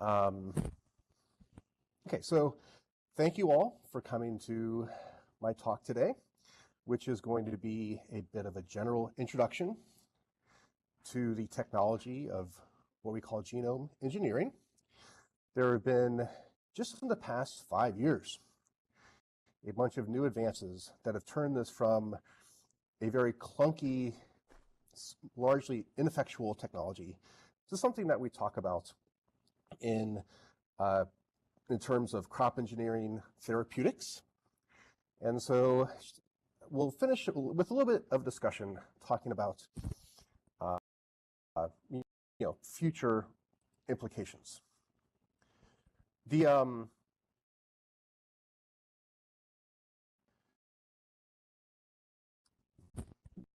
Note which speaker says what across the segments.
Speaker 1: Okay, so thank you all for coming to my talk today, which is going to be a bit of a general introduction to the technology of what we call genome engineering. There have been, just in the past 5 years, a bunch of new advances that have turned this from a very clunky, largely ineffectual technology to something that we talk about in terms of crop engineering therapeutics. And so we'll finish with a little bit of discussion talking about future implications. The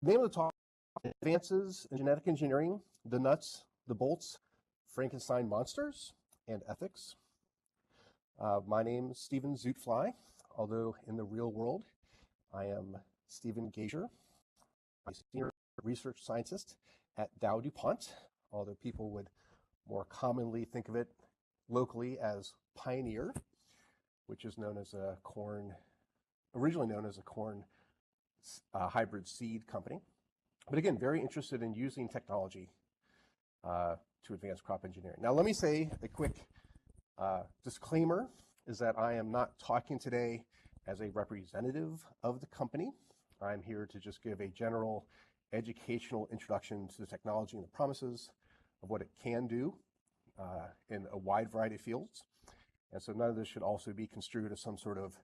Speaker 1: name of the talk: Advances in Genetic Engineering, the Nuts, the Bolts, Frankenstein Monsters, and Ethics. My name is Stephen Zootfly, although in the real world, I am Stephen Gasior, a senior research scientist at Dow DuPont, although people would more commonly think of it locally as Pioneer, which is known as a originally known as a corn hybrid seed company. But again, very interested in using technology to advance crop engineering. Now, let me say a quick disclaimer is that I am not talking today as a representative of the company. I'm here to just give a general educational introduction to the technology and the promises of what it can do in a wide variety of fields. And so none of this should also be construed as some sort of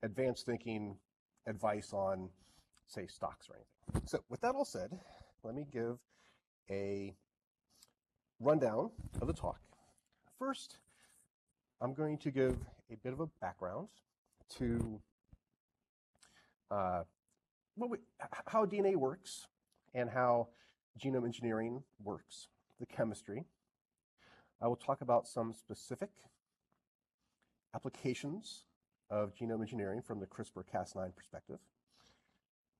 Speaker 1: advanced thinking advice on, say, stocks or anything. So with that all said, let me give a rundown of the talk. First, I'm going to give a bit of a background to how DNA works and how genome engineering works, the chemistry. I will talk about some specific applications of genome engineering from the CRISPR-Cas9 perspective,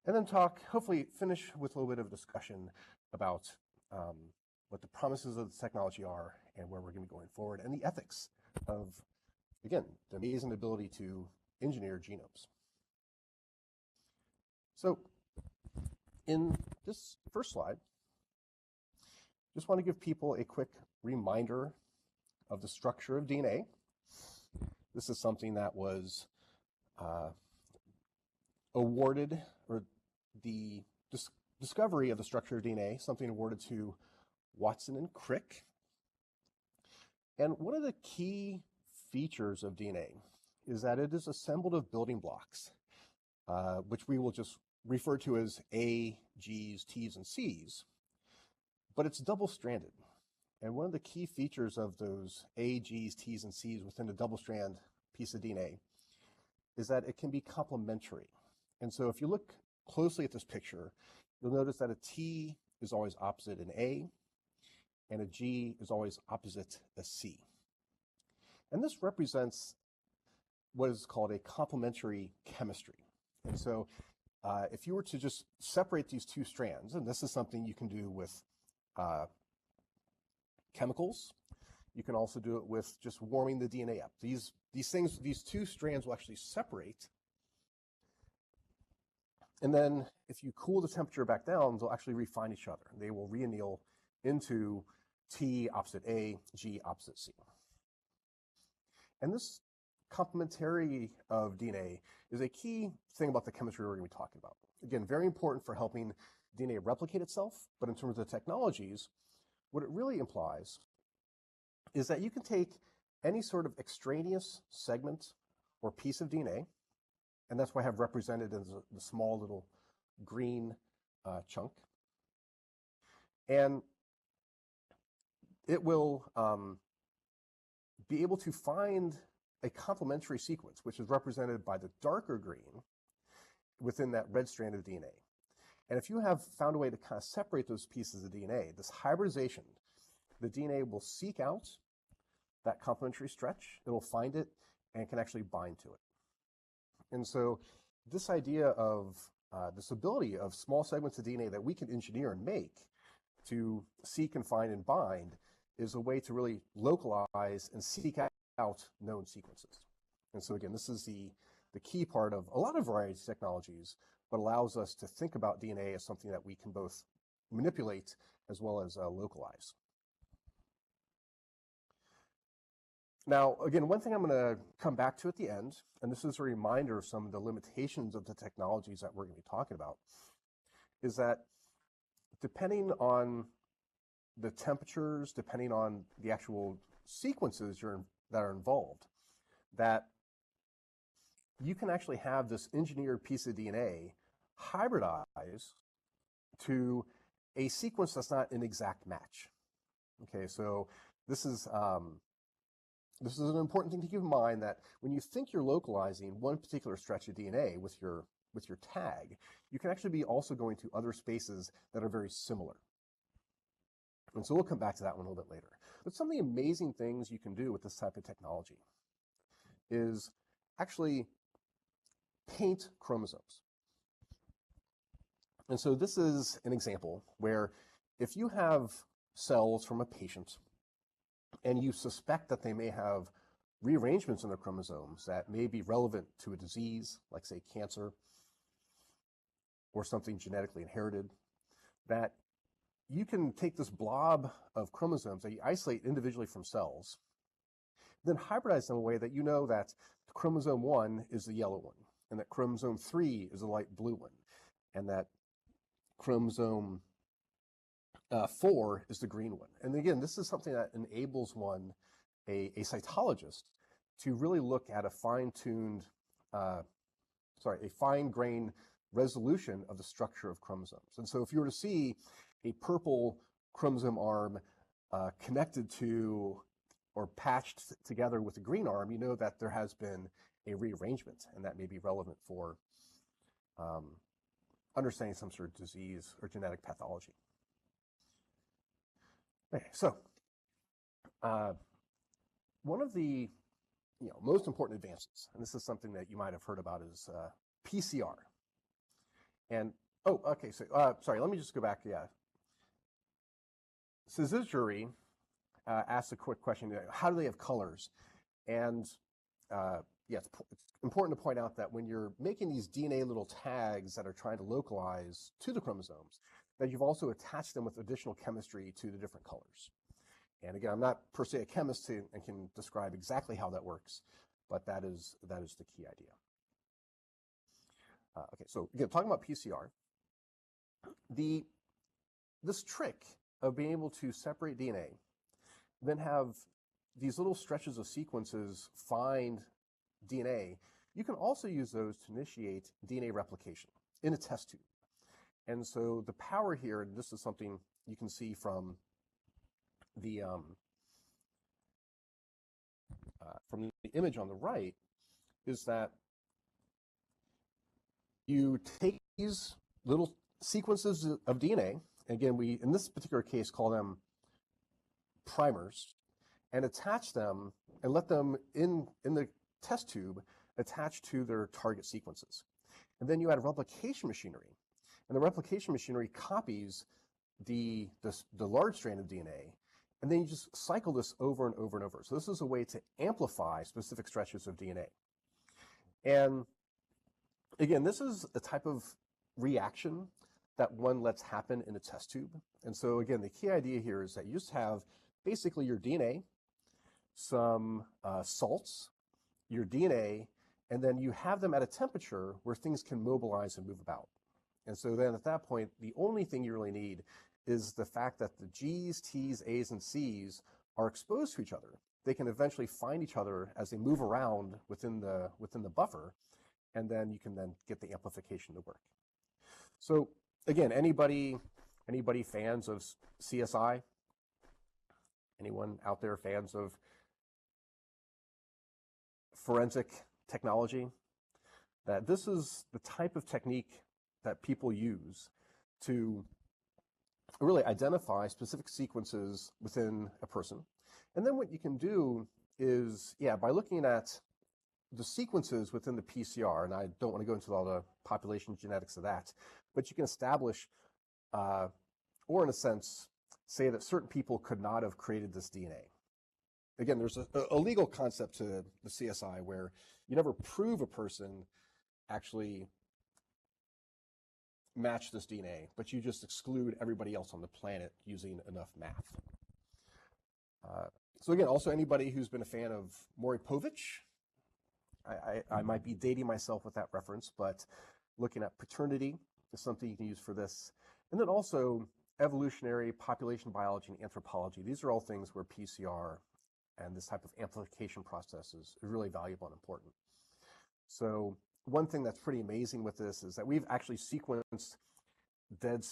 Speaker 1: and then hopefully finish with a little bit of discussion about what the promises of the technology are and where we're going to be going forward, and the ethics of, again, the amazing ability to engineer genomes. So in this first slide, just want to give people a quick reminder of the structure of DNA. This is something that was awarded, or the discovery of the structure of DNA, something awarded to Watson and Crick. And one of the key features of DNA is that it is assembled of building blocks, which we will just refer to as A, G's, T's, and C's, but it's double-stranded. And one of the key features of those A, G's, T's, and C's within a double-strand piece of DNA is that it can be complementary. And so if you look closely at this picture, you'll notice that a T is always opposite an A, and a G is always opposite a C. And this represents what is called a complementary chemistry. And so if you were to just separate these two strands, and this is something you can do with chemicals, you can also do it with just warming the DNA up. These two strands will actually separate, and then if you cool the temperature back down, they'll actually refine each other. They will reanneal into T opposite A, G opposite C. And this complementarity of DNA is a key thing about the chemistry we're going to be talking about. Again, very important for helping DNA replicate itself, but in terms of the technologies, what it really implies is that you can take any sort of extraneous segment or piece of DNA, and that's why I have represented as the small little green chunk, and it will be able to find a complementary sequence, which is represented by the darker green within that red strand of DNA. And if you have found a way to kind of separate those pieces of DNA, this hybridization, the DNA will seek out that complementary stretch, it'll find it, and can actually bind to it. And so this idea of this ability of small segments of DNA that we can engineer and make to seek and find and bind is a way to really localize and seek out known sequences. And so again, this is the key part of a lot of variety technologies, but allows us to think about DNA as something that we can both manipulate as well as localize. Now, again, one thing I'm going to come back to at the end, and this is a reminder of some of the limitations of the technologies that we're going to be talking about, is that depending on the temperatures, depending on the actual sequences that are involved, that you can actually have this engineered piece of DNA hybridize to a sequence that's not an exact match. Okay, so this is an important thing to keep in mind, that when you think you're localizing one particular stretch of DNA with your tag, you can actually be also going to other spaces that are very similar. And so we'll come back to that one a little bit later. But some of the amazing things you can do with this type of technology is actually paint chromosomes. And so this is an example where if you have cells from a patient and you suspect that they may have rearrangements in their chromosomes that may be relevant to a disease, like say cancer or something genetically inherited, that you can take this blob of chromosomes that you isolate individually from cells, then hybridize them in a way that you know that chromosome 1 is the yellow one, and that chromosome 3 is the light blue one, and that chromosome 4 is the green one. And again, this is something that enables a cytologist, to really look at a fine-grained resolution of the structure of chromosomes. And so if you were to see a purple chromosome arm connected to or patched together with a green arm, you know that there has been a rearrangement, and that may be relevant for understanding some sort of disease or genetic pathology. Okay, so one of the most important advances, and this is something that you might have heard about, is PCR. And sorry, let me just go back. Yeah. So this jury asked a quick question: how do they have colors? And it's important to point out that when you're making these DNA little tags that are trying to localize to the chromosomes, that you've also attached them with additional chemistry to the different colors. And again, I'm not per se a chemist and can describe exactly how that works, but that is the key idea. Okay, so again, talking about PCR, this trick of being able to separate DNA, then have these little stretches of sequences find DNA, you can also use those to initiate DNA replication in a test tube. And so the power here, and this is something you can see from the image on the right, is that you take these little sequences of DNA, again, we, in this particular case, call them primers, and attach them and let them in the test tube attached to their target sequences. And then you add replication machinery, and the replication machinery copies the large strand of DNA, and then you just cycle this over and over and over. So this is a way to amplify specific stretches of DNA. And again, this is a type of reaction that one lets happen in a test tube. And so again, the key idea here is that you just have basically your DNA, some salts, your DNA, and then you have them at a temperature where things can mobilize and move about. And so then at that point, the only thing you really need is the fact that the G's, T's, A's, and C's are exposed to each other. They can eventually find each other as they move around within the buffer, and then you can then get the amplification to work. So again, anybody fans of CSI? Anyone out there fans of forensic technology? That this is the type of technique that people use to really identify specific sequences within a person. And then what you can do is, by looking at the sequences within the PCR, and I don't want to go into all the population genetics of that, but you can establish, or in a sense, say that certain people could not have created this DNA. Again, there's a legal concept to the CSI where you never prove a person actually matched this DNA, but you just exclude everybody else on the planet using enough math. So again, also anybody who's been a fan of Maury Povich, I might be dating myself with that reference, but looking at paternity is something you can use for this. And then also evolutionary, population biology, and anthropology. These are all things where PCR and this type of amplification process is really valuable and important. So one thing that's pretty amazing with this is that we've actually sequenced dead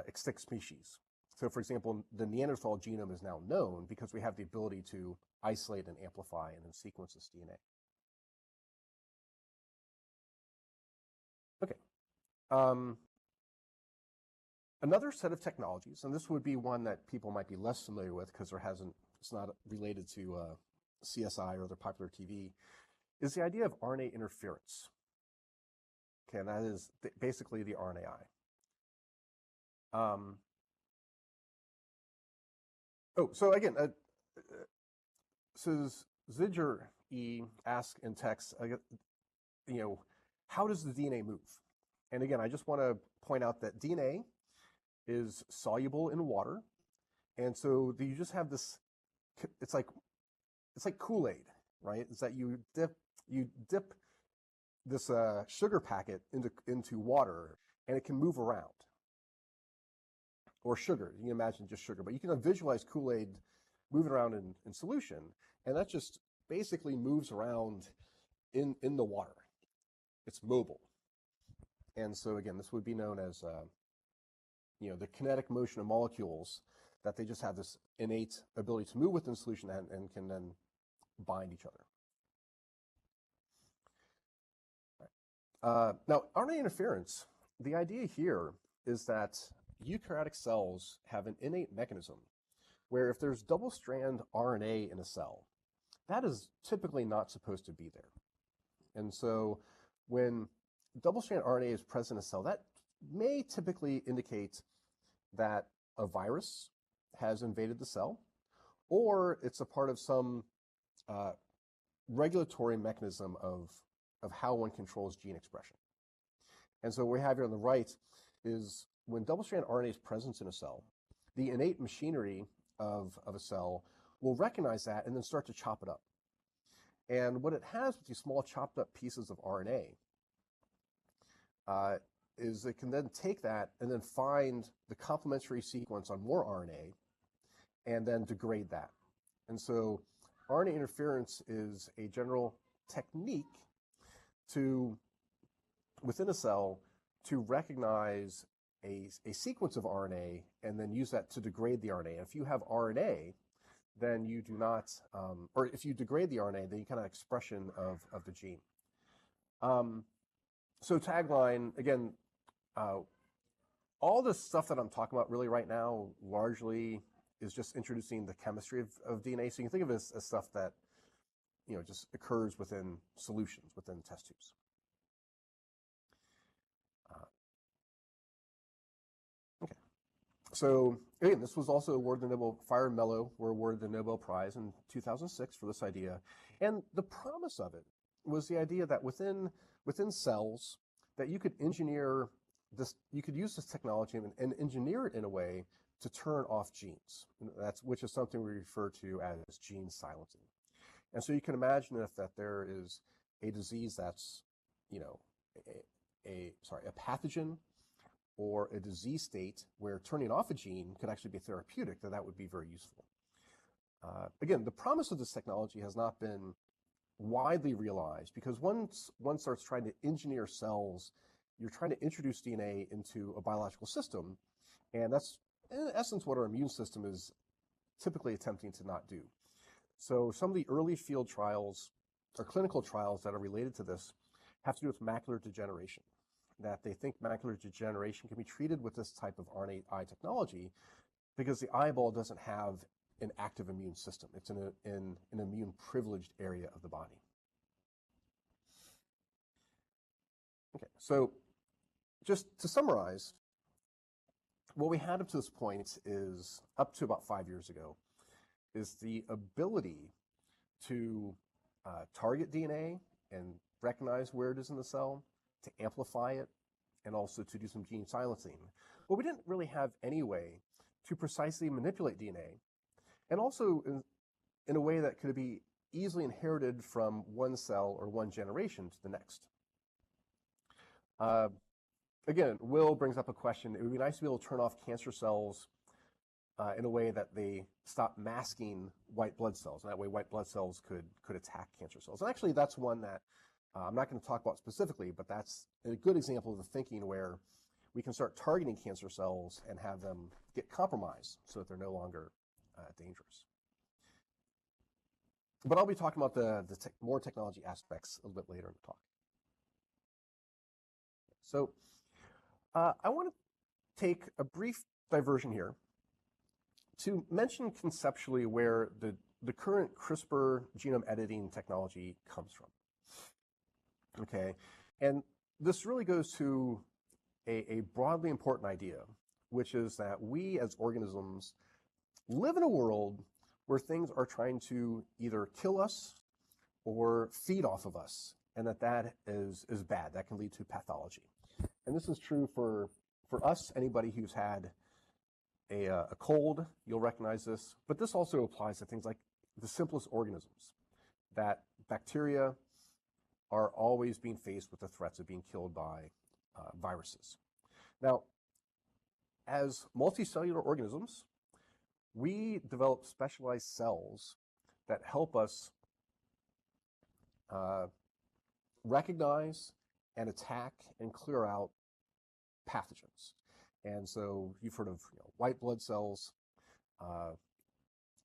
Speaker 1: extinct species. So for example, the Neanderthal genome is now known because we have the ability to isolate and amplify and then sequence this DNA. Okay. Another set of technologies, and this would be one that people might be less familiar with because it's not related to CSI or other popular TV, is the idea of RNA interference. Okay, and that is basically the RNAi. So again, so Zidger asks in text, how does the DNA move? And again, I just want to point out that DNA is soluble in water, and so you just have this. It's like Kool-Aid, right? It's that you dip this sugar packet into water, and it can move around. Or sugar, you can imagine just sugar, but you can visualize Kool-Aid moving around in solution, and that just basically moves around in the water. It's mobile. And so again, this would be known as the kinetic motion of molecules, that they just have this innate ability to move within solution and can then bind each other. Right. Now, RNA interference, the idea here is that eukaryotic cells have an innate mechanism where if there's double-strand RNA in a cell, that is typically not supposed to be there. And so when double-strand RNA is present in a cell, that may typically indicate that a virus has invaded the cell, or it's a part of some regulatory mechanism of how one controls gene expression. And so what we have here on the right is when double-strand RNA is present in a cell, the innate machinery of a cell will recognize that and then start to chop it up. And what it has with these small chopped up pieces of RNA is it can then take that and then find the complementary sequence on more RNA and then degrade that. And so RNA interference is a general technique within a cell to recognize a sequence of RNA and then use that to degrade the RNA. And if you have RNA, then you do not, or if you degrade the RNA, then you kind of expression of the gene. So tagline, again, all the stuff that I'm talking about really right now largely is just introducing the chemistry of DNA. So you can think of it as stuff that, just occurs within solutions, within test tubes. Okay. So again, this was also awarded the Nobel, Fire and Mello were awarded the Nobel Prize in 2006 for this idea. And the promise of it was the idea that within cells, that you could engineer this, you could use this technology and engineer it in a way to turn off genes. Which is something we refer to as gene silencing. And so you can imagine that there is a disease that's, a pathogen or a disease state where turning off a gene could actually be therapeutic, that would be very useful. Again, the promise of this technology has not been widely realized because once one starts trying to engineer cells, you're trying to introduce DNA into a biological system, and that's in essence what our immune system is typically attempting to not do. So some of the early field trials or clinical trials that are related to this have to do with macular degeneration, that they think macular degeneration can be treated with this type of RNAi technology because the eyeball doesn't have an active immune system. It's in an immune privileged area of the body. Okay, so just to summarize, what we had up to this point is, up to about 5 years ago, is the ability to target DNA and recognize where it is in the cell, to amplify it, and also to do some gene silencing. But we didn't really have any way to precisely manipulate DNA, and also in a way that could be easily inherited from one cell or one generation to the next. Again, Will brings up a question. It would be nice to be able to turn off cancer cells in a way that they stop masking white blood cells. And that way white blood cells could attack cancer cells. And actually, that's one that I'm not going to talk about specifically, but that's a good example of the thinking where we can start targeting cancer cells and have them get compromised so that they're no longer dangerous. But I'll be talking about the more technology aspects a little bit later in the talk. So I want to take a brief diversion here to mention conceptually where the current CRISPR genome editing technology comes from. Okay, and this really goes to a broadly important idea, which is that we as organisms live in a world where things are trying to either kill us or feed off of us, and that is bad. That can lead to pathology. And this is true for us, anybody who's had a cold, you'll recognize this, but this also applies to things like the simplest organisms, that bacteria are always being faced with the threats of being killed by viruses. Now, as multicellular organisms, we develop specialized cells that help us recognize and attack and clear out pathogens. And so you've heard of white blood cells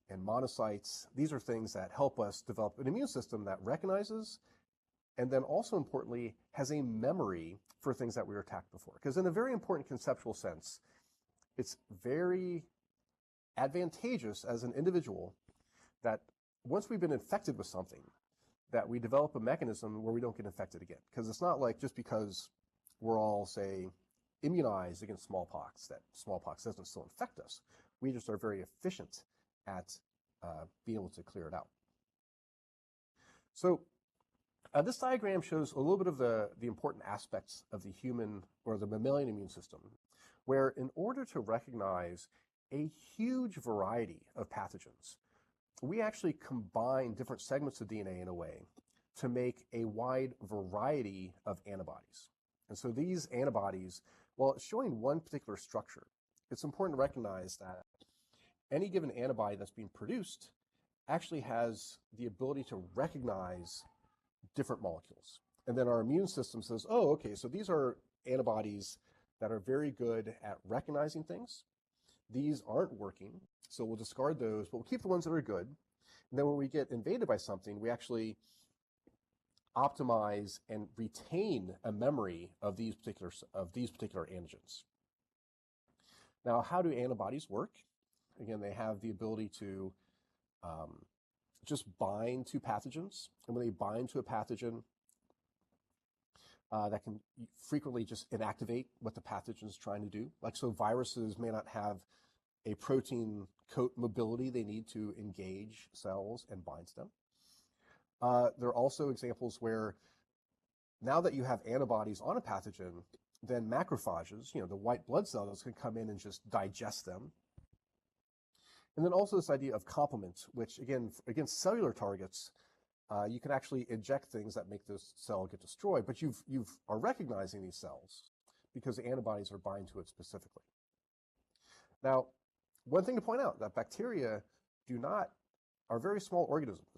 Speaker 1: and monocytes. These are things that help us develop an immune system that recognizes and then also importantly has a memory for things that we were attacked before. Because in a very important conceptual sense, it's very advantageous as an individual that once we've been infected with something, that we develop a mechanism where we don't get infected again. Because it's not like just because we're all, say, immunized against smallpox, that smallpox doesn't still infect us. We just are very efficient at being able to clear it out. So this diagram shows a little bit of the important aspects of the human or the mammalian immune system, where in order to recognize a huge variety of pathogens, we actually combine different segments of DNA in a way to make a wide variety of antibodies. And so these antibodies, while it's showing one particular structure, it's important to recognize that any given antibody that's being produced actually has the ability to recognize different molecules. And then our immune system says, oh, okay, so these are antibodies that are very good at recognizing things. These aren't working, so we'll discard those, but we'll keep the ones that are good. And then when we get invaded by something, we actually optimize and retain a memory of these particular antigens. Now, how do antibodies work? Again, they have the ability to just bind to pathogens. And when they bind to a pathogen, that can frequently just inactivate what the pathogen is trying to do. Like, so viruses may not have a protein coat mobility they need to engage cells and bind them. There are also examples where now that you have antibodies on a pathogen, then macrophages, the white blood cells, can come in and just digest them. And then also this idea of complement, which again, against cellular targets, you can actually inject things that make this cell get destroyed, but you are recognizing these cells because the antibodies are bind to it specifically. Now, one thing to point out, that bacteria are very small organisms,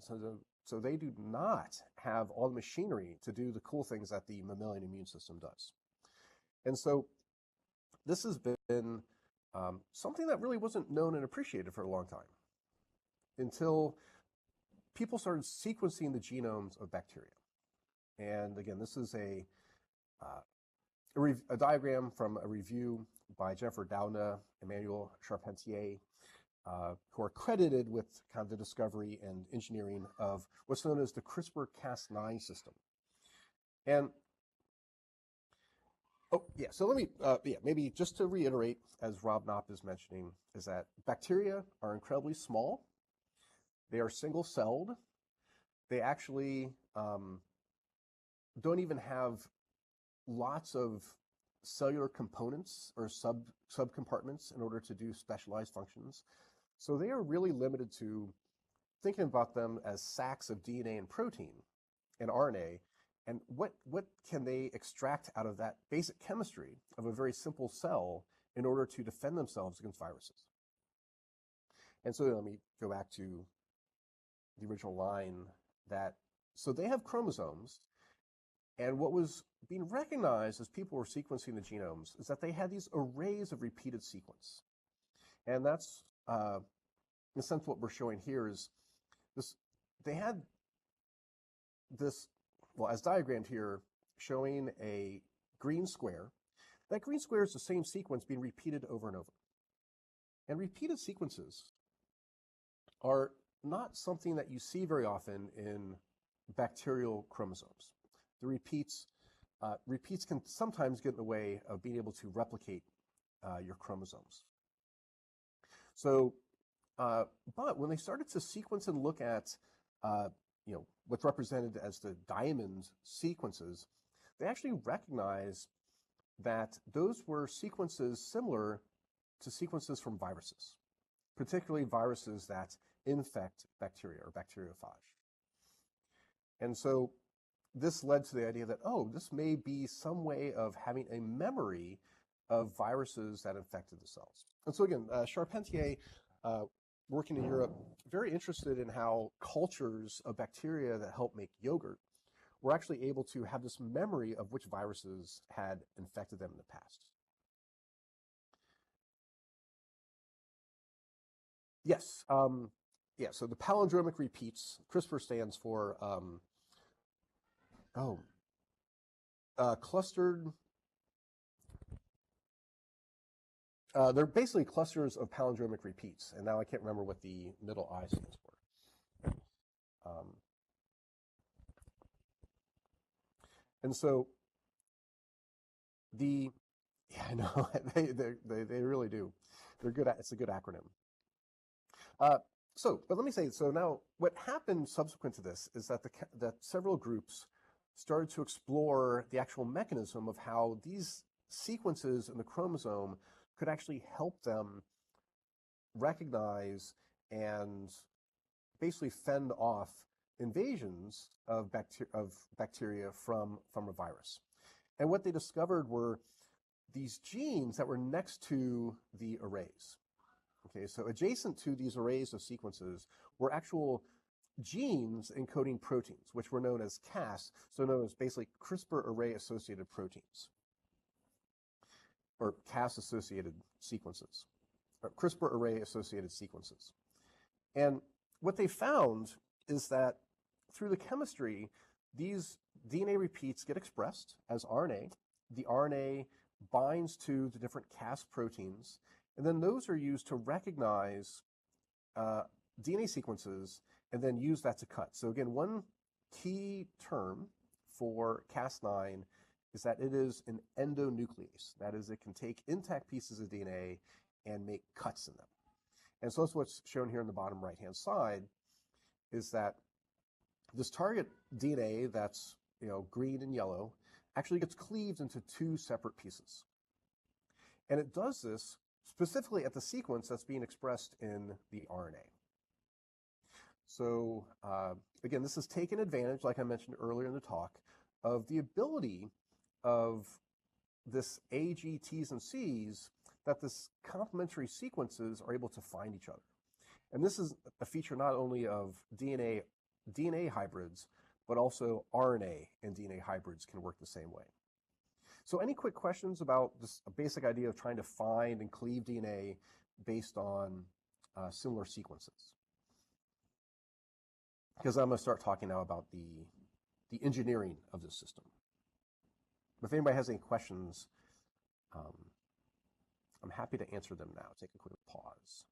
Speaker 1: so they do not have all the machinery to do the cool things that the mammalian immune system does. And so this has been something that really wasn't known and appreciated for a long time until people started sequencing the genomes of bacteria. And again, this is a diagram from a review by Jennifer Doudna, Emmanuel Charpentier, who are credited with kind of the discovery and engineering of what's known as the CRISPR-Cas9 system. And Oh, yeah. So let me, maybe just to reiterate, as Rob Knopp is mentioning, is that bacteria are incredibly small. They are single-celled. They actually don't even have lots of cellular components or subcompartments in order to do specialized functions. So they are really limited to thinking about them as sacks of DNA and protein and RNA, and what can they extract out of that basic chemistry of a very simple cell in order to defend themselves against viruses. And so let me go back to the original line that, so they have chromosomes, and what was being recognized as people were sequencing the genomes is that they had these arrays of repeated sequence. And that's, in a sense, what we're showing here is this, they had this, well, as diagrammed here, showing a green square. That green square is the same sequence being repeated over and over. And repeated sequences are not something that you see very often in bacterial chromosomes. The repeats can sometimes get in the way of being able to replicate your chromosomes. So, but when they started to sequence and look at what's represented as the diamond sequences, they actually recognized that those were sequences similar to sequences from viruses, particularly viruses that infect bacteria or bacteriophage. And so this led to the idea that, oh, this may be some way of having a memory of viruses that infected the cells. And so again, Charpentier, working in Europe, very interested in how cultures of bacteria that help make yogurt were actually able to have this memory of which viruses had infected them in the past. Yes. So the palindromic repeats, CRISPR stands for clustered. They're basically clusters of palindromic repeats, and now I can't remember what the middle I stands for. And so I know they really do. They're good. It's a good acronym. But let me say, so now what happened subsequent to this is that that several groups started to explore the actual mechanism of how these sequences in the chromosome could actually help them recognize and basically fend off invasions of bacteria from a virus. And what they discovered were these genes that were next to the arrays. Okay, so adjacent to these arrays of sequences were actual genes encoding proteins, which were known as Cas, so known as basically CRISPR array-associated proteins, or Cas-associated sequences, or CRISPR array-associated sequences. And what they found is that through the chemistry, these DNA repeats get expressed as RNA. The RNA binds to the different Cas proteins, and then those are used to recognize DNA sequences and then use that to cut. So again, one key term for Cas9 is that it is an endonuclease. That is, it can take intact pieces of DNA and make cuts in them. And so that's what's shown here on the bottom right-hand side, is that this target DNA that's green and yellow actually gets cleaved into two separate pieces. And it does this specifically at the sequence that's being expressed in the RNA. So again, this has taken advantage, like I mentioned earlier in the talk, of the ability of this A, G, T's, and C's, that this complementary sequences are able to find each other. And this is a feature not only of DNA hybrids, but also RNA and DNA hybrids can work the same way. So any quick questions about this basic idea of trying to find and cleave DNA based on similar sequences? Because I'm going to start talking now about the engineering of this system. If anybody has any questions, I'm happy to answer them now. Take a quick pause.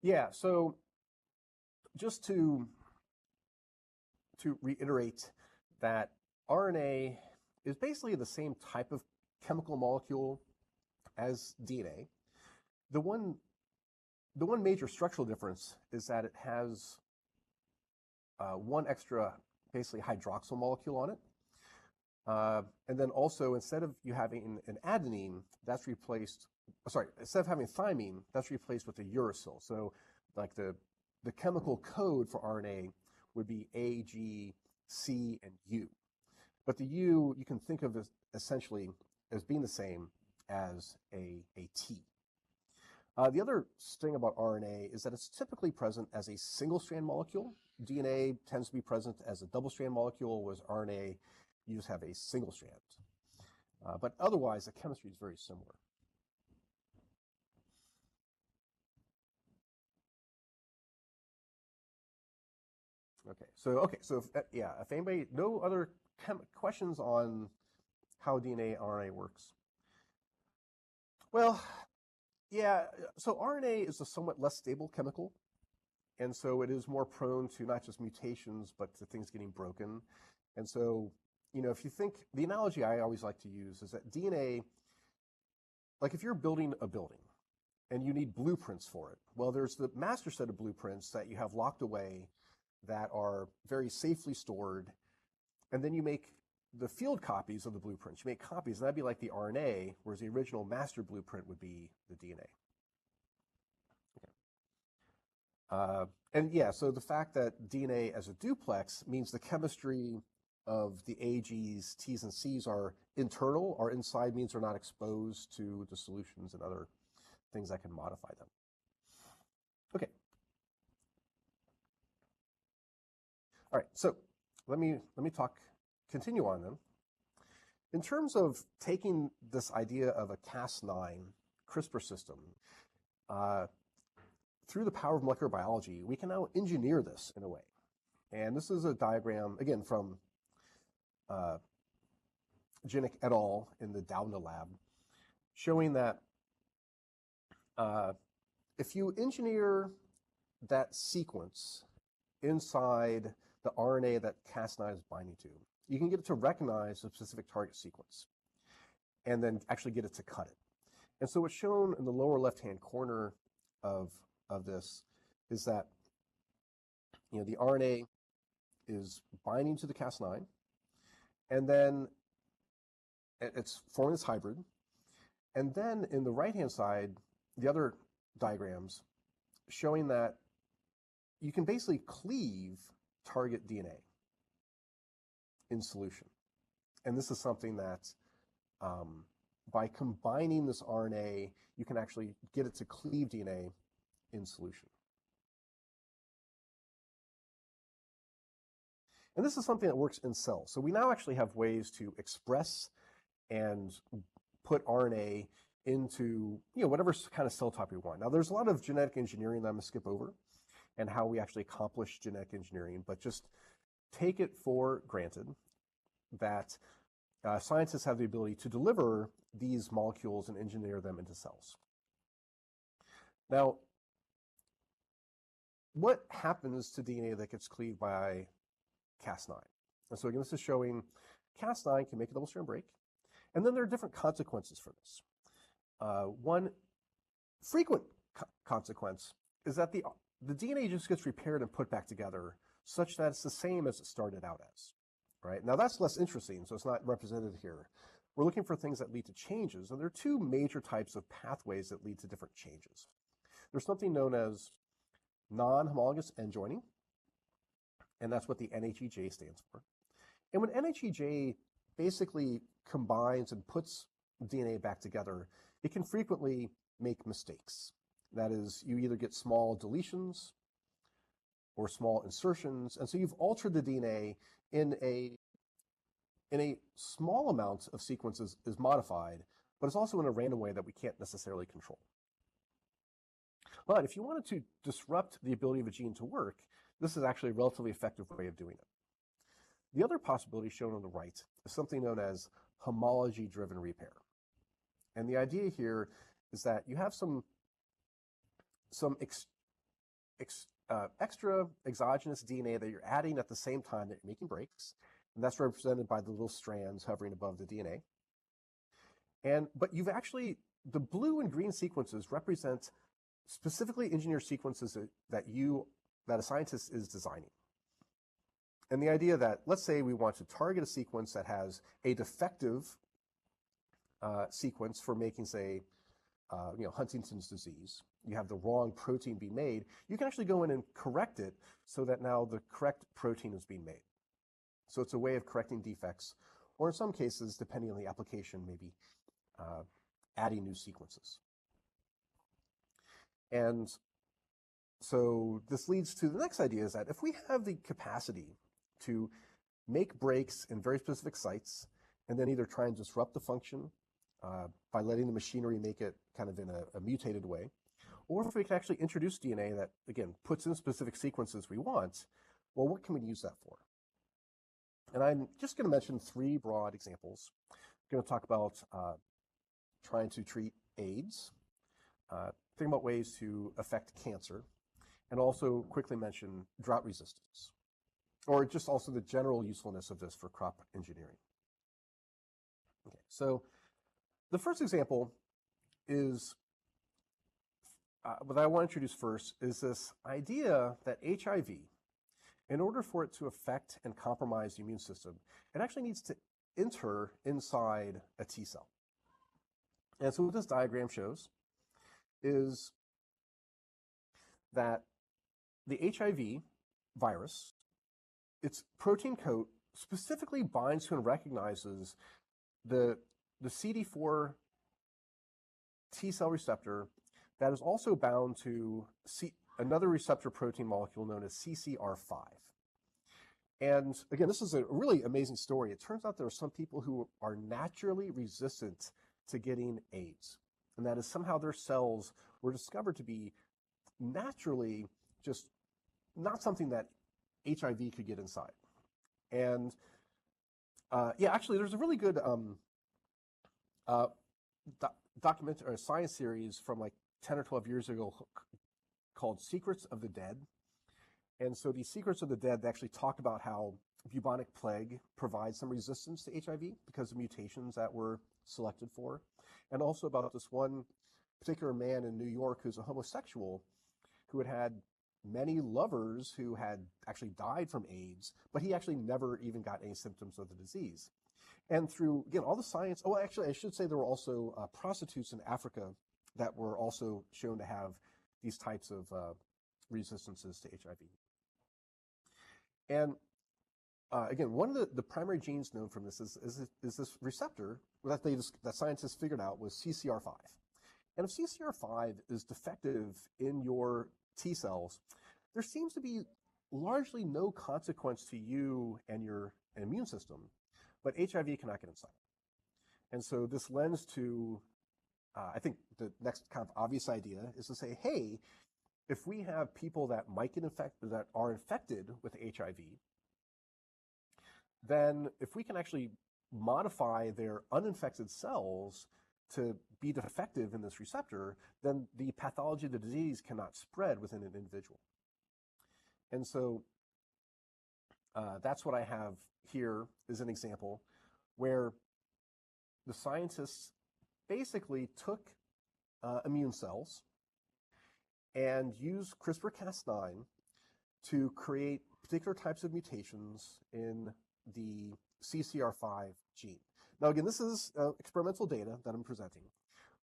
Speaker 1: Yeah, so just to reiterate that RNA is basically the same type of chemical molecule as DNA. The one major structural difference is that it has one extra, basically hydroxyl molecule on it. And then also, instead of you having an adenine, that's replaced, instead of having thymine, that's replaced with a uracil. So like the chemical code for RNA would be A, G, C, and U. But the U, you can think of as essentially as being the same as a T. The other thing about RNA is that it's typically present as a single-strand molecule. DNA tends to be present as a double-strand molecule, whereas RNA, you just have a single strand. But otherwise, the chemistry is very similar. So if anybody, no other questions on how DNA RNA works? Well, yeah, so RNA is a somewhat less stable chemical, and so it is more prone to not just mutations, but to things getting broken. And so, if you think, the analogy I always like to use is that DNA, like if you're building a building and you need blueprints for it, well, there's the master set of blueprints that you have locked away that are very safely stored, and then you make the field copies of the blueprints. You make copies, and that'd be like the RNA, whereas the original master blueprint would be the DNA. And yeah, so the fact that DNA as a duplex means the chemistry of the A, G's, T's, and C's are internal, or inside means they're not exposed to the solutions and other things that can modify them. Okay. All right, so let me continue on then. In terms of taking this idea of a Cas9 CRISPR system, through the power of molecular biology, we can now engineer this in a way. And this is a diagram, again, from Jinnick et al. In the Doudna lab, showing that if you engineer that sequence inside the RNA that Cas9 is binding to, you can get it to recognize a specific target sequence and then actually get it to cut it. And so what's shown in the lower left-hand corner of this is that the RNA is binding to the Cas9, and then it's forming this hybrid. And then in the right-hand side, the other diagrams showing that you can basically cleave target DNA in solution. And this is something that by combining this RNA, you can actually get it to cleave DNA in solution. And this is something that works in cells. So we now actually have ways to express and put RNA into whatever kind of cell type we want. Now, there's a lot of genetic engineering that I'm going to skip over and how we actually accomplish genetic engineering, but just take it for granted that scientists have the ability to deliver these molecules and engineer them into cells. Now, what happens to DNA that gets cleaved by Cas9? And so again, this is showing Cas9 can make a double-strand break, and then there are different consequences for this. One frequent consequence is that the DNA just gets repaired and put back together such that it's the same as it started out as. Right? Now that's less interesting, so it's not represented here. We're looking for things that lead to changes, and there are two major types of pathways that lead to different changes. There's something known as non-homologous end joining, and that's what the NHEJ stands for. And when NHEJ basically combines and puts DNA back together, it can frequently make mistakes. That is, you either get small deletions or small insertions, and so you've altered the DNA in a small amount of sequences is modified, but it's also in a random way that we can't necessarily control. But if you wanted to disrupt the ability of a gene to work, this is actually a relatively effective way of doing it. The other possibility shown on the right is something known as homology-driven repair. And the idea here is that you have some extra exogenous DNA that you're adding at the same time that you're making breaks, and that's represented by the little strands hovering above the DNA. But you've actually, the blue and green sequences represent specifically engineered sequences that a scientist is designing. And the idea that, let's say we want to target a sequence that has a defective sequence for making, say, Huntington's disease. You have the wrong protein being made. You can actually go in and correct it so that now the correct protein is being made. So it's a way of correcting defects, or in some cases, depending on the application, maybe adding new sequences. And so this leads to the next idea, is that if we have the capacity to make breaks in very specific sites and then either try and disrupt the function by letting the machinery make it kind of in a mutated way, or if we can actually introduce DNA that, again, puts in specific sequences we want, well, what can we use that for? And I'm just going to mention 3 broad examples. I'm going to talk about trying to treat AIDS, think about ways to affect cancer, and also quickly mention drought resistance, or just also the general usefulness of this for crop engineering. Okay, so the first example is, what I want to introduce first is this idea that HIV, in order for it to affect and compromise the immune system, it actually needs to enter inside a T cell. And so what this diagram shows is that the HIV virus, its protein coat specifically binds to and recognizes the CD4 T cell receptor that is also bound to another receptor protein molecule known as CCR5. And again, this is a really amazing story. It turns out there are some people who are naturally resistant to getting AIDS, and that is somehow their cells were discovered to be naturally just not something that HIV could get inside. And yeah, actually, there's a really good documentary or science series from like 10 or 12 years ago called Secrets of the Dead. And so these Secrets of the Dead, they actually talk about how bubonic plague provides some resistance to HIV because of mutations that were selected for. And also about this one particular man in New York who's a homosexual who had many lovers who had actually died from AIDS, but he actually never even got any symptoms of the disease. And through, again, all the science, oh, actually, I should say there were also prostitutes in Africa that were also shown to have these types of resistances to HIV. And again, one of the primary genes known from this is this receptor that scientists figured out was CCR5. And if CCR5 is defective in your T cells, there seems to be largely no consequence to you and your immune system, but HIV cannot get inside. And so this lends to, I think the next kind of obvious idea is to say, hey, if we have people that might get infected, that are infected with HIV, then if we can actually modify their uninfected cells to be defective in this receptor, then the pathology of the disease cannot spread within an individual. And so that's what I have here is an example where the scientists basically took immune cells and used CRISPR-Cas9 to create particular types of mutations in the CCR5 gene. Now, again, this is experimental data that I'm presenting,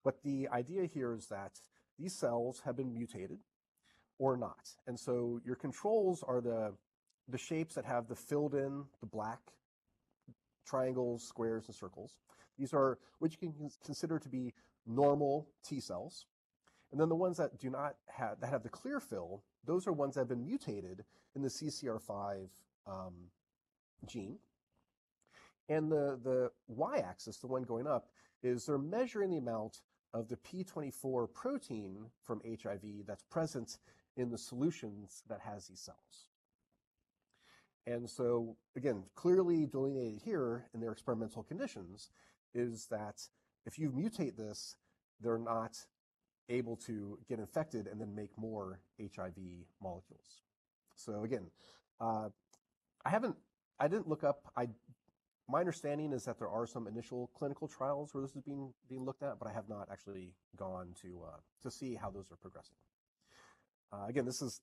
Speaker 1: but the idea here is that these cells have been mutated or not. And so your controls are the shapes that have the filled in, the black triangles, squares, and circles. These are what you can consider to be normal T cells. And then the ones that do not have, that have the clear fill, those are ones that have been mutated in the CCR5 gene. And the y-axis, the one going up, is they're measuring the amount of the P24 protein from HIV that's present in the solutions that has these cells. And so, again, clearly delineated here in their experimental conditions is that if you mutate this, they're not able to get infected and then make more HIV molecules. So again, I didn't look up. My understanding is that there are some initial clinical trials where this is being looked at, but I have not actually gone to see how those are progressing. Again, this is,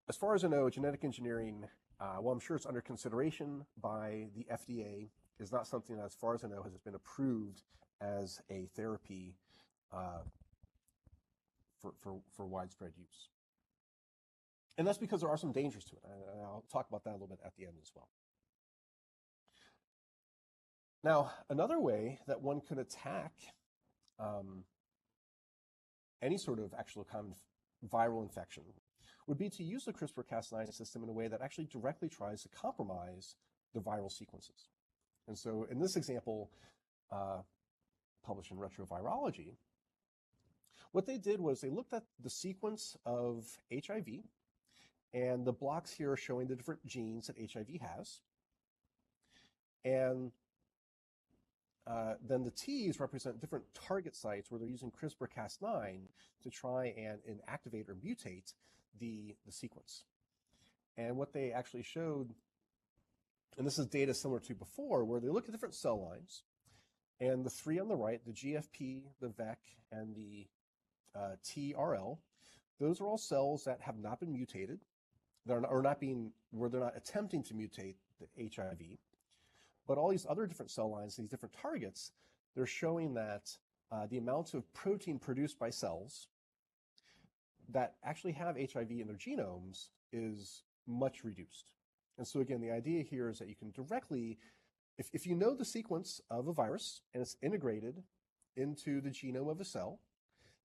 Speaker 1: as far as I know, genetic engineering, well, I'm sure it's under consideration by the FDA, is not something that, as far as I know, has been approved as a therapy for widespread use. And that's because there are some dangers to it. And I'll talk about that a little bit at the end as well. Now, another way that one could attack any sort of actual kind of viral infection would be to use the CRISPR-Cas9 system in a way that actually directly tries to compromise the viral sequences. And so in this example, published in Retrovirology, what they did was they looked at the sequence of HIV, and the blocks here are showing the different genes that HIV has. And then the T's represent different target sites where they're using CRISPR-Cas9 to try and inactivate or mutate the sequence. And what they actually showed, and this is data similar to before, where they look at different cell lines, and the three on the right, the GFP, the VEC, and the TRL, those are all cells that have not been mutated, where they're not attempting to mutate the HIV. But all these other different cell lines, these different targets, they're showing that the amount of protein produced by cells that actually have HIV in their genomes is much reduced. And so again, the idea here is that you can directly, if you know the sequence of a virus and it's integrated into the genome of a cell,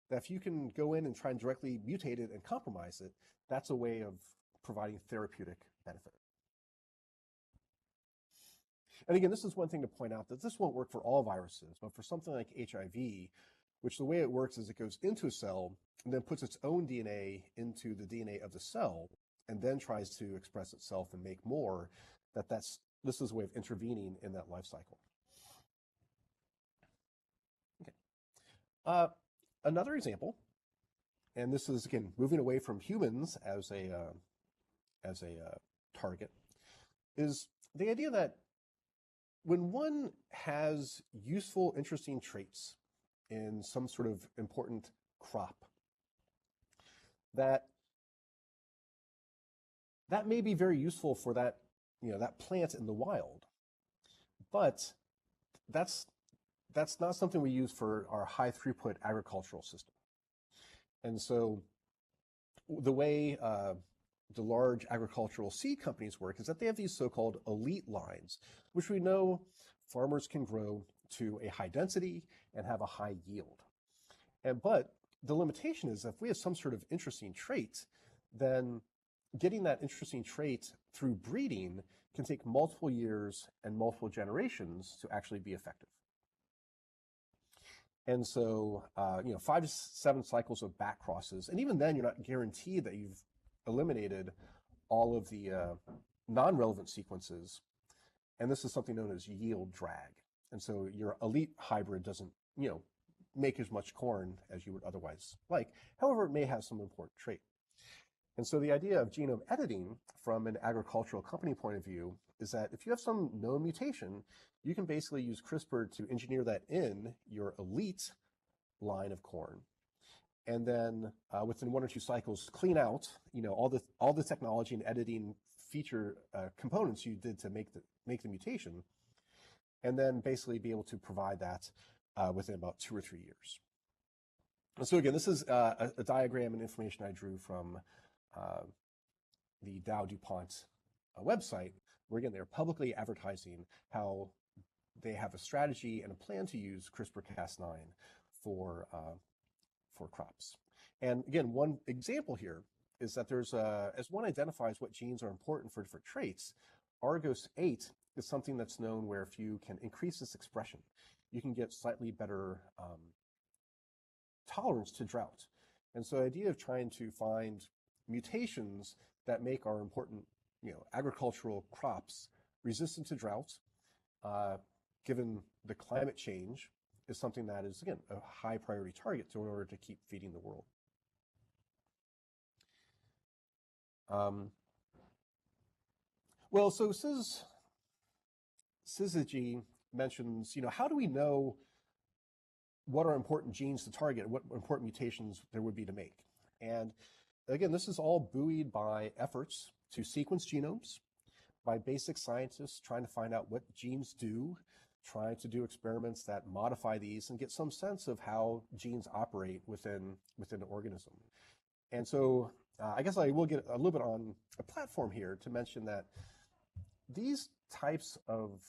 Speaker 1: that if you can go in and try and directly mutate it and compromise it, that's a way of providing therapeutic benefit. And again, this is one thing to point out, that this won't work for all viruses, but for something like HIV, which the way it works is it goes into a cell and then puts its own DNA into the DNA of the cell and then tries to express itself and make more, this is a way of intervening in that life cycle. Okay. Another example, and this is, again, moving away from humans as a target, is the idea that when one has useful, interesting traits in some sort of important crop, that may be very useful for that, that plant in the wild, but that's not something we use for our high throughput agricultural system. And so the way the large agricultural seed companies work is that they have these so-called elite lines, which we know farmers can grow to a high density and have a high yield. But the limitation is if we have some sort of interesting trait, then getting that interesting trait through breeding can take multiple years and multiple generations to actually be effective. And so, 5 to 7 cycles of back crosses, and even then you're not guaranteed that you've eliminated all of the non-relevant sequences, and this is something known as yield drag. And so your elite hybrid doesn't, make as much corn as you would otherwise like. However, it may have some important trait. And so the idea of genome editing from an agricultural company point of view is that if you have some known mutation, you can basically use CRISPR to engineer that in your elite line of corn. And then within 1 or 2 cycles, clean out, all the technology and editing feature components you did to make the mutation, and then basically be able to provide that within about 2 or 3 years. And so again, this is a diagram and information I drew from the Dow DuPont website, where again, they're publicly advertising how they have a strategy and a plan to use CRISPR-Cas9 for crops. And again, one example here is that there's as one identifies what genes are important for different traits, Argos 8 is something that's known where if you can increase this expression, you can get slightly better tolerance to drought. And so the idea of trying to find mutations that make our important, agricultural crops resistant to drought, given the climate change, is something that is, again, a high priority target in order to keep feeding the world. Well, so Syzygy mentions, how do we know what are important genes to target, what important mutations there would be to make? And again, this is all buoyed by efforts to sequence genomes, by basic scientists trying to find out what genes do, trying to do experiments that modify these and get some sense of how genes operate within an organism. And so I guess I will get a little bit on a platform here to mention that these types of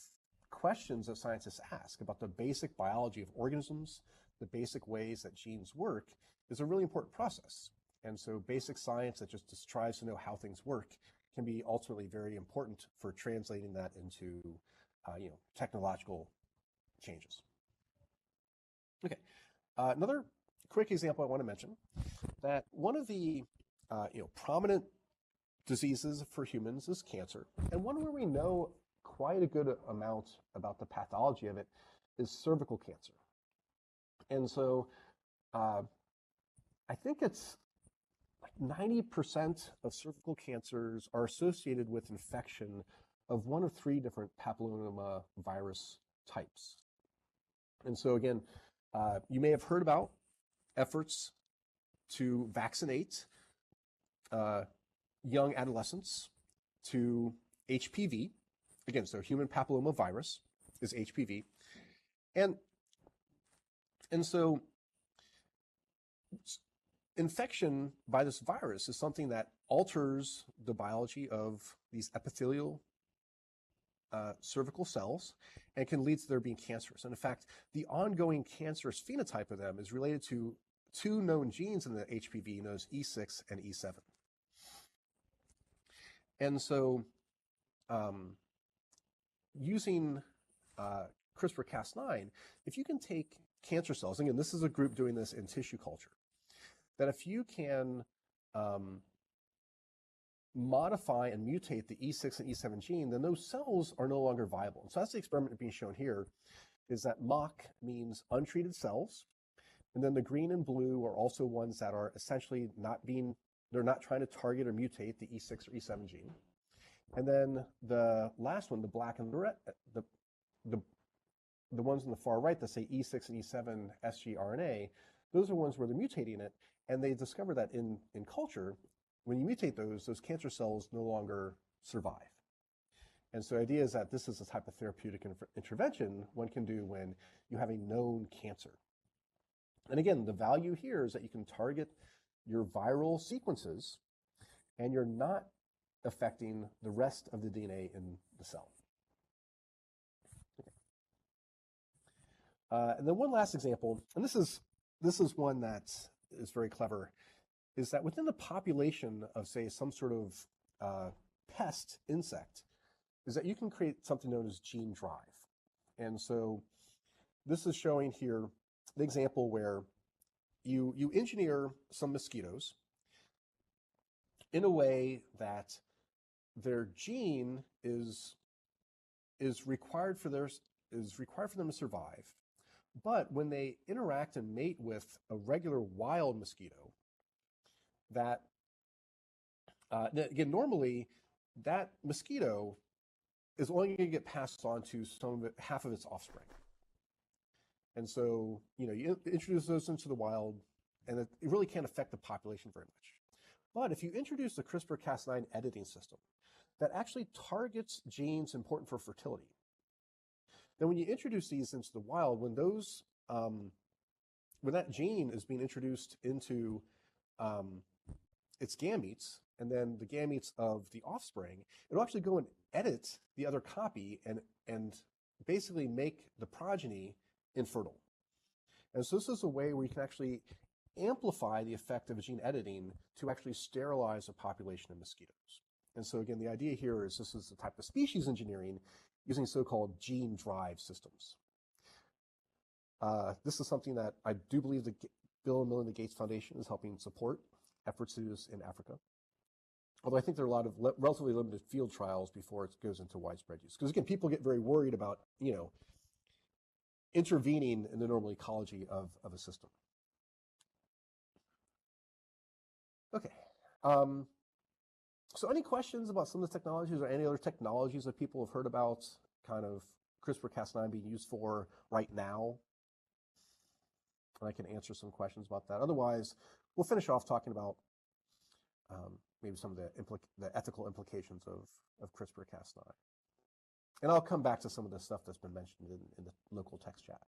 Speaker 1: questions that scientists ask about the basic biology of organisms, the basic ways that genes work, is a really important process. And so basic science that just tries to know how things work can be ultimately very important for translating that into technological changes. Okay, another quick example I want to mention, that one of the prominent diseases for humans is cancer, and one where we know quite a good amount about the pathology of it is cervical cancer. And so I think it's like 90% of cervical cancers are associated with infection of one of 3 different papilloma virus types. And so again, you may have heard about efforts to vaccinate young adolescents to HPV. Again, so human papilloma virus is HPV. And so infection by this virus is something that alters the biology of these epithelial cervical cells and can lead to their being cancerous. And in fact, the ongoing cancerous phenotype of them is related to 2 known genes in the HPV, known as E6 and E7. And so using CRISPR-Cas9, if you can take cancer cells, again, this is a group doing this in tissue culture, that if you can modify and mutate the E6 and E7 gene, then those cells are no longer viable. And so that's the experiment being shown here, is that MOC means untreated cells, and then the green and blue are also ones that are essentially they're not trying to target or mutate the E6 or E7 gene. And then the last one, the black and the red, the ones on the far right that say E6 and E7 sgRNA, those are ones where they're mutating it, and they discover that in culture, when you mutate those cancer cells no longer survive. And so the idea is that this is a type of therapeutic intervention one can do when you have a known cancer. And again, the value here is that you can target your viral sequences and you're not affecting the rest of the DNA in the cell. Okay. And then one last example, and this is one that is very clever, is that within the population of, say, some sort of pest insect, is that you can create something known as gene drive. And so this is showing here the example where you engineer some mosquitoes in a way that their gene is required for them to survive. But when they interact and mate with a regular wild mosquito, that again, normally that mosquito is only going to get passed on to half of its offspring. And so, you introduce those into the wild, and it really can't affect the population very much. But if you introduce the CRISPR-Cas9 editing system that actually targets genes important for fertility, then when you introduce these into the wild, when that gene is being introduced into its gametes, and then the gametes of the offspring, it'll actually go and edit the other copy and basically make the progeny infertile. And so this is a way where you can actually amplify the effect of gene editing to actually sterilize a population of mosquitoes. And so again, the idea here is this is a type of species engineering using so-called gene drive systems. This is something that I do believe the Bill and Melinda Gates Foundation is helping support efforts to do this in Africa. Although I think there are a lot of relatively limited field trials before it goes into widespread use. Because again, people get very worried about, intervening in the normal ecology of a system. Okay. So any questions about some of the technologies or any other technologies that people have heard about kind of CRISPR-Cas9 being used for right now? And I can answer some questions about that. Otherwise, we'll finish off talking about maybe some of the ethical implications of CRISPR-Cas9. And I'll come back to some of the stuff that's been mentioned in the local text chat.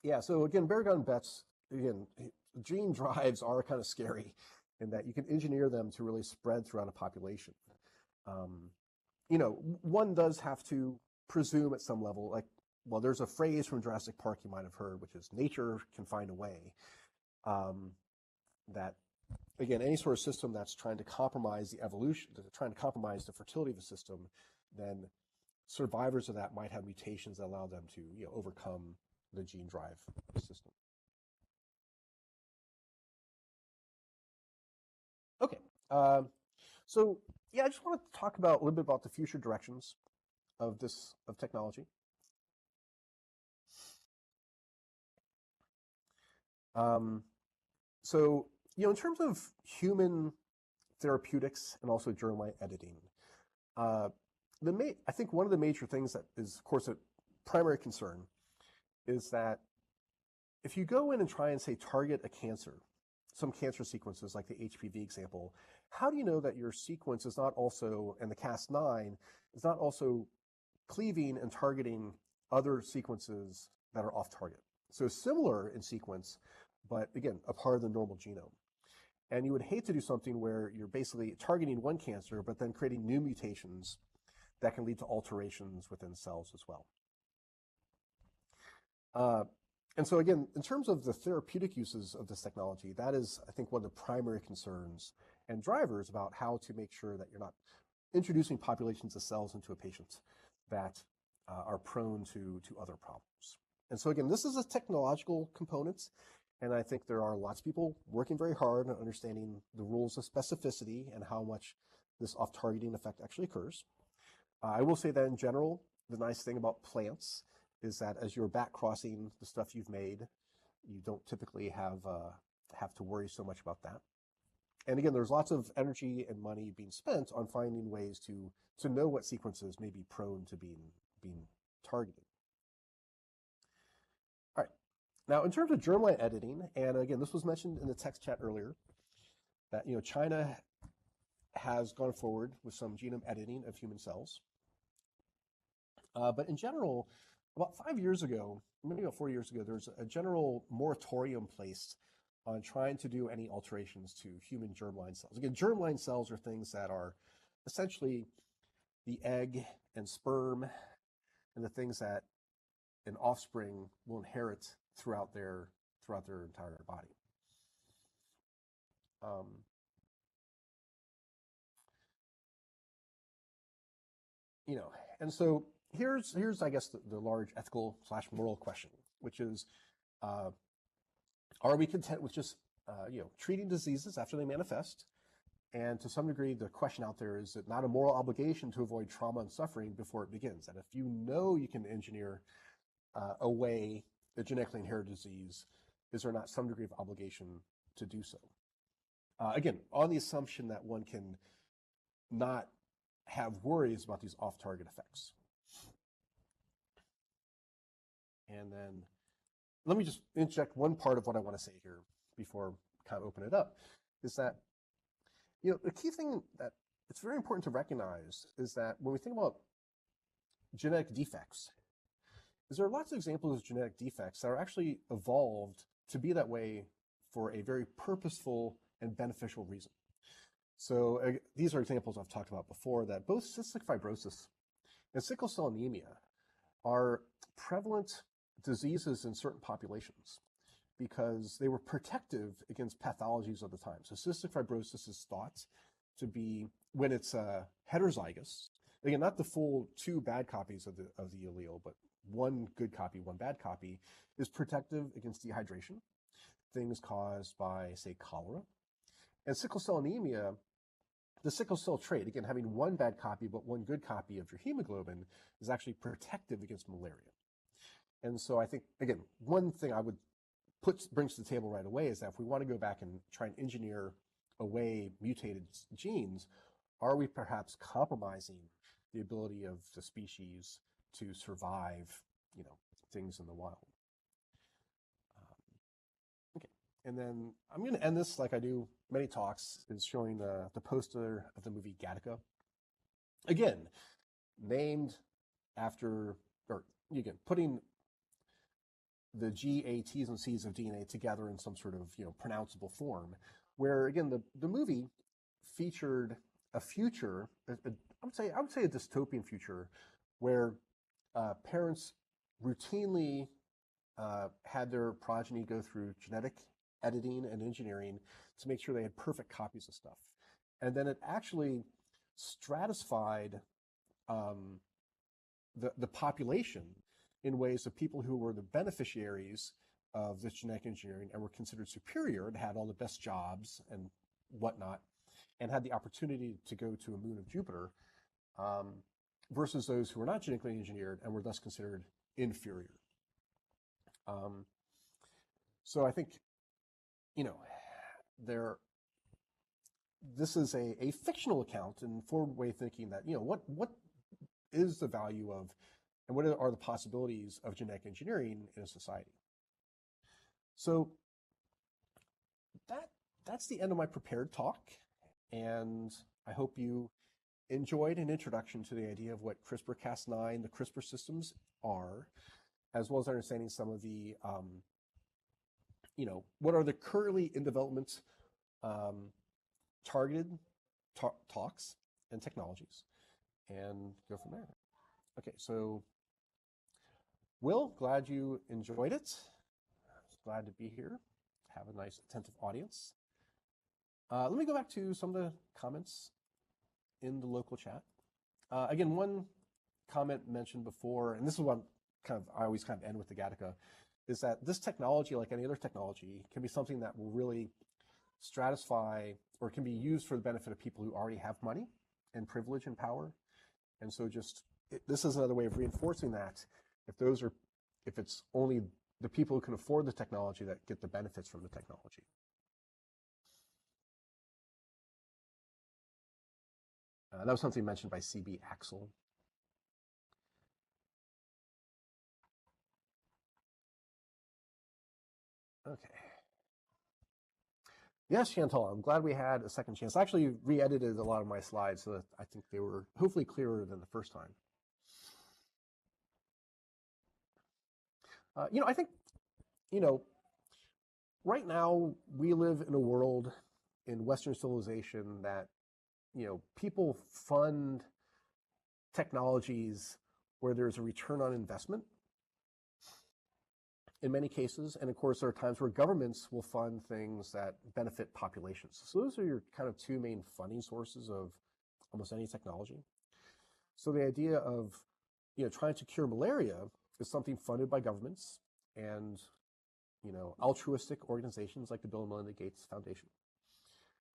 Speaker 1: Yeah, so again, bare gun bets, again, gene drives are kind of scary in that you can engineer them to really spread throughout a population. One does have to presume at some level, like, well, there's a phrase from Jurassic Park you might have heard, which is nature can find a way. That, again, any sort of system that's trying to compromise the evolution, trying to compromise the fertility of a system, then survivors of that might have mutations that allow them to overcome the gene drive system. Okay, so yeah, I just want to talk about a little bit about the future directions of technology. So in terms of human therapeutics and also germline editing, I think one of the major things that is, of course, a primary concern is that if you go in and try and, say, target a cancer, some cancer sequences like the HPV example, how do you know that your sequence is not also, and the Cas9, is not also cleaving and targeting other sequences that are off target? So similar in sequence, but again, a part of the normal genome. And you would hate to do something where you're basically targeting one cancer, but then creating new mutations that can lead to alterations within cells as well. And so again, in terms of the therapeutic uses of this technology, that is, I think, one of the primary concerns and drivers about how to make sure that you're not introducing populations of cells into a patient that are prone to other problems. And so again, this is a technological component, and I think there are lots of people working very hard on understanding the rules of specificity and how much this off-targeting effect actually occurs. I will say that in general, the nice thing about plants is that as you're back crossing the stuff you've made, you don't typically have to worry so much about that. And again, there's lots of energy and money being spent on finding ways to know what sequences may be prone to being targeted. All right. Now, in terms of germline editing, and again, this was mentioned in the text chat earlier, that China has gone forward with some genome editing of human cells. But in general, about 5 years ago, maybe about 4 years ago, there was a general moratorium placed on trying to do any alterations to human germline cells. Again, germline cells are things that are essentially the egg and sperm and the things that an offspring will inherit throughout their entire body. And so here's I guess the large ethical / moral question, which is, are we content with just treating diseases after they manifest? And to some degree, the question out there is it not a moral obligation to avoid trauma and suffering before it begins? And if you know you can engineer away a genetically inherited disease, is there not some degree of obligation to do so? Again, on the assumption that one can not have worries about these off-target effects. And then let me just inject one part of what I want to say here before kind of open it up, is that the key thing that it's very important to recognize is that when we think about genetic defects, is there are lots of examples of genetic defects that are actually evolved to be that way for a very purposeful and beneficial reason. So these are examples I've talked about before, that both cystic fibrosis and sickle cell anemia are prevalent diseases in certain populations because they were protective against pathologies of the time. So cystic fibrosis is thought to be, when it's heterozygous, again, not the full 2 bad copies of the allele, but 1 good copy, 1 bad copy, is protective against dehydration, things caused by, say, cholera. And sickle cell anemia the sickle cell trait, again, having one bad copy but one good copy of your hemoglobin is actually protective against malaria. And so I think, again, one thing I would brings to the table right away is that if we want to go back and try and engineer away mutated genes, are we perhaps compromising the ability of the species to survive, things in the wild? Okay, and then I'm going to end this like I do many talks, is showing the poster of the movie Gattaca. Again, named after, or again, putting the G, A, T's, and C's of DNA together in some sort of pronounceable form, where again the movie featured a future, I would say a dystopian future, where parents routinely had their progeny go through genetic editing and engineering to make sure they had perfect copies of stuff, and then it actually stratified the population in ways of people who were the beneficiaries of this genetic engineering and were considered superior and had all the best jobs and whatnot, and had the opportunity to go to a moon of Jupiter, versus those who were not genetically engineered and were thus considered inferior. So I think, this is a fictional account and forward way of thinking that, what is the value of, and what are the possibilities of genetic engineering in a society? So that's the end of my prepared talk, and I hope you enjoyed an introduction to the idea of what CRISPR-Cas9, the CRISPR systems are, as well as understanding some of the, what are the currently in development targeted talks and technologies, and go from there. Okay, so Will, glad you enjoyed it. Glad to be here, have a nice attentive audience. Let me go back to some of the comments in the local chat. Again, one comment mentioned before, and this is what I always end with the Gattaca, is that this technology, like any other technology, can be something that will really stratify, or can be used for the benefit of people who already have money and privilege and power. And so this is another way of reinforcing that if it's only the people who can afford the technology that get the benefits from the technology. That was something mentioned by CB Axel. Okay. Yes, Chantal, I'm glad we had a second chance. I actually re-edited a lot of my slides so that I think they were hopefully clearer than the first time. I think, right now we live in a world in Western civilization that, people fund technologies where there's a return on investment in many cases. And of course, there are times where governments will fund things that benefit populations. So those are your two main funding sources of almost any technology. So the idea of, trying to cure malaria is something funded by governments and, altruistic organizations like the Bill and Melinda Gates Foundation.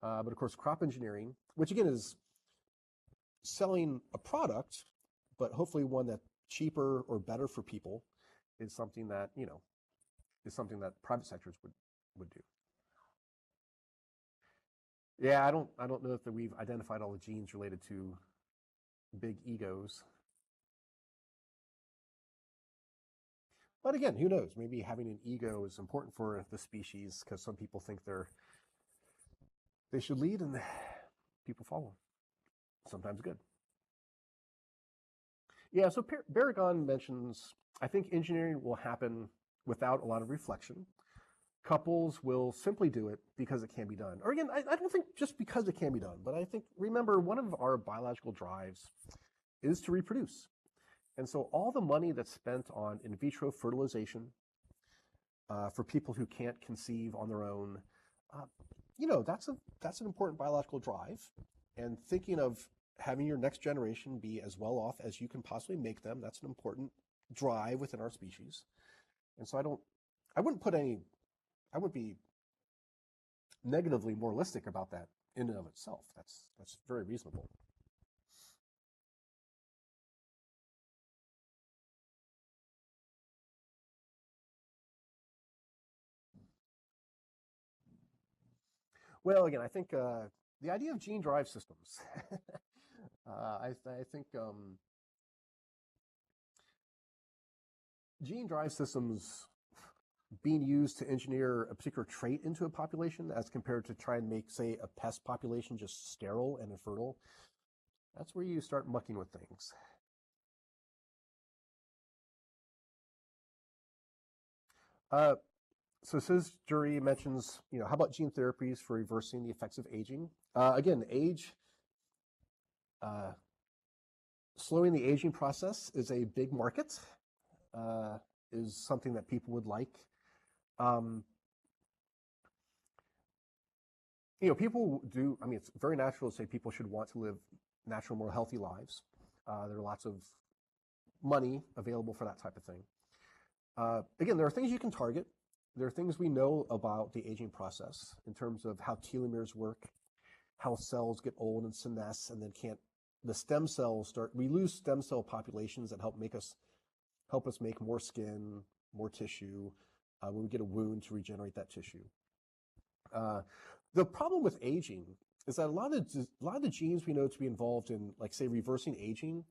Speaker 1: But of course, crop engineering, which again is selling a product, but hopefully one that's cheaper or better for people, is something that, is something that private sectors would do. Yeah, I don't know if we've identified all the genes related to big egos. But again, who knows? Maybe having an ego is important for the species because some people think they should lead and people follow. Sometimes good. Yeah, so Barragan mentions, I think engineering will happen without a lot of reflection. Couples will simply do it because it can be done. Or again, I don't think just because it can be done, but I think, remember, one of our biological drives is to reproduce. And so all the money that's spent on in vitro fertilization for people who can't conceive on their own, that's an important biological drive. And thinking of having your next generation be as well off as you can possibly make them, that's an important drive within our species. And so I wouldn't be negatively moralistic about that in and of itself. That's very reasonable. Well, again, I think the idea of gene drive systems. I think gene drive systems being used to engineer a particular trait into a population as compared to try and make, say, a pest population just sterile and infertile, that's where you start mucking with things. So says jury mentions, how about gene therapies for reversing the effects of aging? Again, slowing the aging process is a big market, is something that people would like. People do, it's very natural to say people should want to live natural, more healthy lives. There are lots of money available for that type of thing. Again, there are things you can target. There are things we know about the aging process in terms of how telomeres work, how cells get old and senesce, and then the stem cells we lose stem cell populations that help us make more skin, more tissue, when we get a wound to regenerate that tissue. The problem with aging is that a lot of the genes we know to be involved in, like, say, reversing aging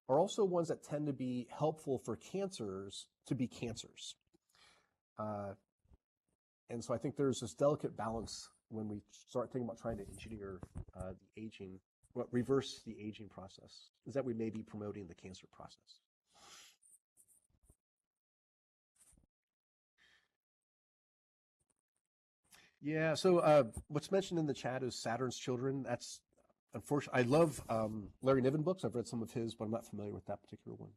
Speaker 1: are also ones that tend to be helpful for cancers to be cancers. And so I think there's this delicate balance when we start thinking about trying to engineer reverse the aging process, is that we may be promoting the cancer process. Yeah, so what's mentioned in the chat is Saturn's Children. That's unfortunately, I love Larry Niven books. I've read some of his, but I'm not familiar with that particular one.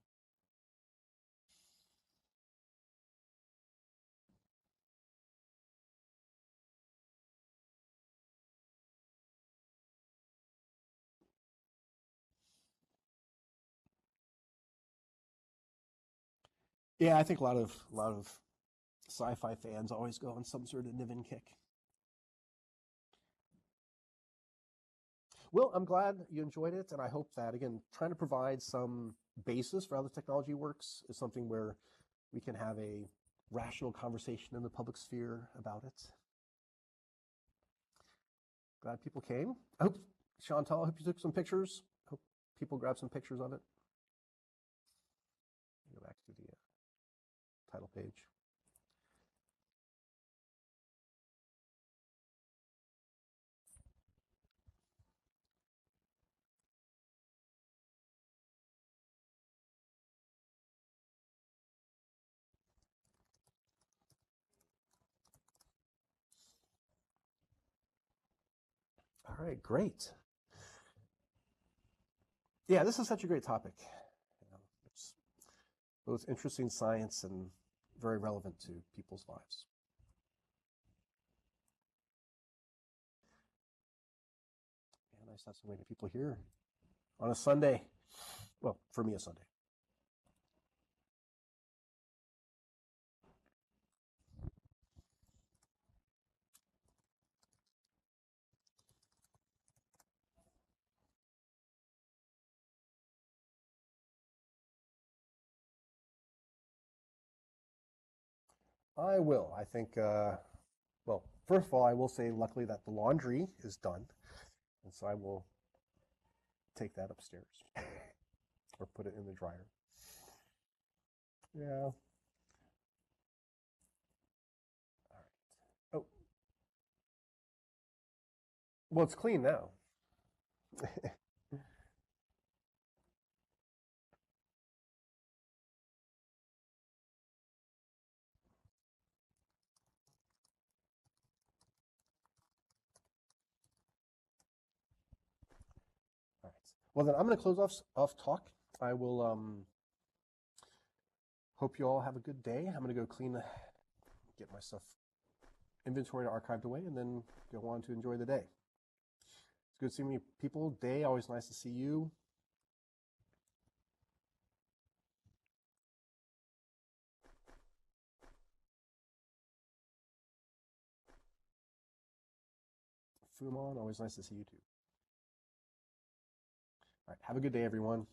Speaker 1: Yeah, I think a lot of sci-fi fans always go on some sort of Niven kick. Well, I'm glad you enjoyed it, and I hope that, again, trying to provide some basis for how the technology works is something where we can have a rational conversation in the public sphere about it. Glad people came. I hope, Chantal, I hope you took some pictures. Hope people grab some pictures of it. Go back to the title page. All right, great. Yeah, this is such a great topic. It's both interesting science and very relevant to people's lives. Yeah, nice to have so many people here on a Sunday. Well, for me, a Sunday. I will. I think, well, first of all, I will say, luckily, that the laundry is done. And so I will take that upstairs or put it in the dryer. Yeah. All right. Oh, well, it's clean now. All right. Well, then I'm going to close off talk. I will hope you all have a good day. I'm going to go get my stuff inventory archived away, and then go on to enjoy the day. It's good seeing you people. Day, always nice to see you. Fumon, always nice to see you too. All right, have a good day, everyone.